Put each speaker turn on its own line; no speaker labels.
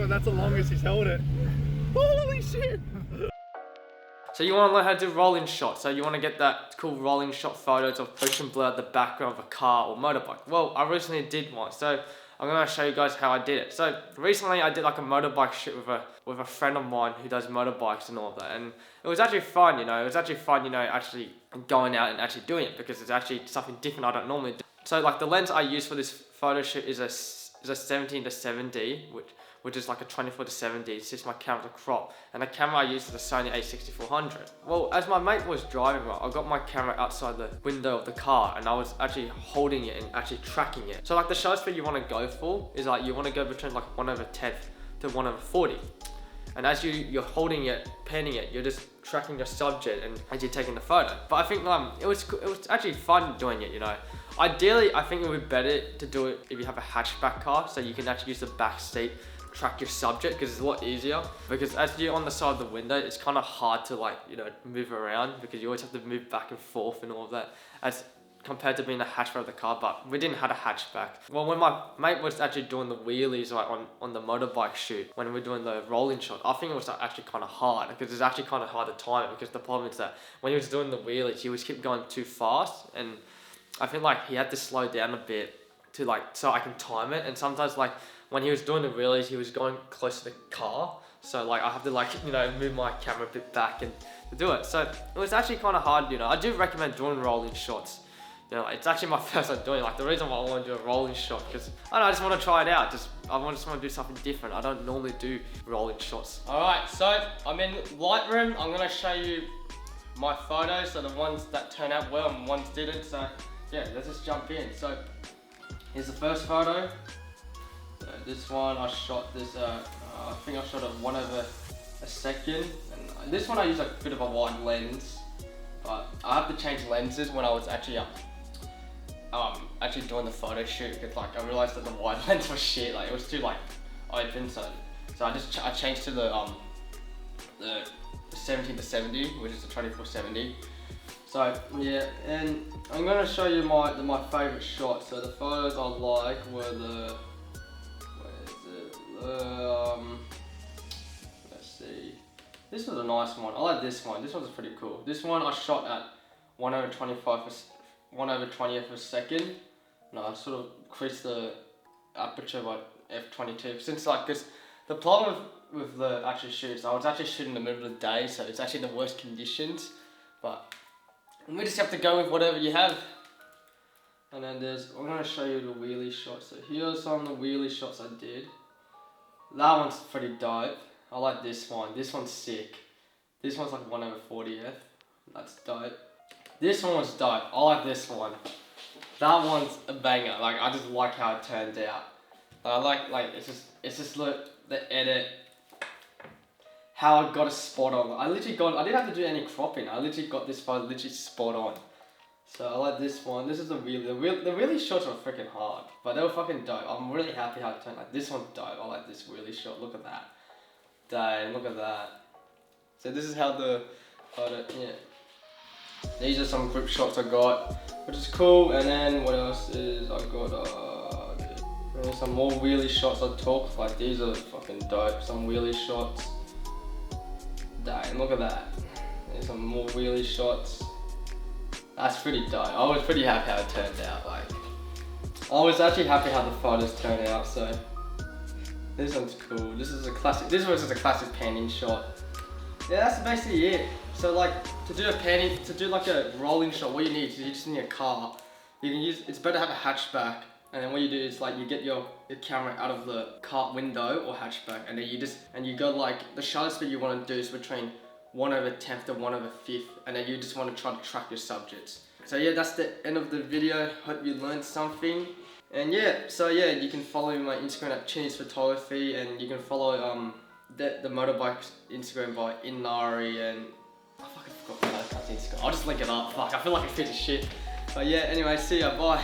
god, that's the longest he's held it. Holy shit!
So you want to learn how to do rolling shots. So you want to get that cool rolling shot photos of ocean blur at the background of a car or motorbike. Well, I recently did one, so I'm going to show you guys how I did it. So recently I did like a motorbike shoot with a friend of mine who does motorbikes and all of that. And it was actually fun, you know. It was actually fun, you know, actually going out and actually doing it because it's actually something different I don't normally do. So like the lens I use for this photo shoot is a 17-70, which is like a 24-70, since my camera's a crop, and the camera I use is a Sony a6400. Well, as my mate was driving, right, I got my camera outside the window of the car and I was actually holding it and actually tracking it. So like the shutter speed you want to go for is like you want to go between like 1/10 to 1/40. And as you're holding it, panning it, you're just tracking your subject and as you're taking the photo. But I think it was actually fun doing it, you know. Ideally, I think it would be better to do it if you have a hatchback car, so you can actually use the back seat, track your subject, because it's a lot easier. Because as you're on the side of the window, it's kind of hard to like, you know, move around because you always have to move back and forth and all of that. As compared to being a hatchback of the car, but we didn't have a hatchback. Well, when my mate was actually doing the wheelies like on the motorbike shoot, when we were doing the rolling shot, I think it was actually kind of hard because it's actually kind of hard to time it because the problem is that when he was doing the wheelies, he was keep going too fast, and I think like he had to slow down a bit to like, so I can time it. And sometimes like when he was doing the wheelies, he was going close to the car. So like I have to like, you know, move my camera a bit back and to do it. So it was actually kind of hard, you know. I do recommend doing rolling shots. You know, it's actually my first time doing it. Like the reason why I want to do a rolling shot, because I don't know, I just want to try it out. Just want to do something different. I don't normally do rolling shots. Alright, so I'm in Lightroom. I'm going to show you my photos, so the ones that turn out well and ones didn't. So yeah, let's just jump in. So here's the first photo. So this one I shot this, I think I shot it 1/2. And this one I use a bit of a wide lens, but I have to change lenses when I was actually actually doing the photo shoot, because like I realized that the wide lens was shit, like it was too like open, so I changed to the 17-70, which is the 24-70. So yeah, and I'm gonna show you my favorite shots. So the photos I like were the, let's see, this was a nice one. I like this one. This one's pretty cool. This one I shot at 1/20th of a second. No, I sort of increased the aperture by f/22. Since like, cause the problem with the actual shoots, I was actually shooting in the middle of the day, so it's actually the worst conditions. But we just have to go with whatever you have. And then I'm gonna show you the wheelie shots. So here's some of the wheelie shots I did. That one's pretty dope. I like this one. This one's sick. This one's like 1/40th. That's dope. This one was dope. I like this one. That one's a banger. Like I just like how it turned out. I like it's just look the edit. How I got a spot on. I didn't have to do any cropping. I literally got this photo literally spot on. So I like this one. This is the wheelie shots are freaking hard, but they were fucking dope. I'm really happy how it turned. Like this one's dope. I like this wheelie shot. Look at that. Dang, look at that. So this is how the photo, yeah. These are some group shots I got, which is cool. And then what else is I got? Some more wheelie shots I took. Like these are fucking dope. Some wheelie shots. Dang, look at that. There's some more wheelie shots. That's pretty dope. I was pretty happy how it turned out. Like, I was actually happy how the photos turned out. So this one's cool. This is a classic. This was just a classic panning shot. Yeah, that's basically it. So like to do like a rolling shot, what you need is you just need a car. You can use. It's better to have a hatchback. And then what you do is like you get your camera out of the car window or hatchback, and then you go like the shutter speed you want to do is between 1/10 to 1/5, and then you just want to try to track your subjects. So yeah, that's the end of the video. Hope you learned something. And yeah, so yeah, you can follow my Instagram at Chinese Photography, and you can follow the motorbike Instagram by Inari, and I fucking forgot my Instagram. I'll just link it up. Fuck, I feel like a piece of shit. But yeah, anyway, see ya, bye.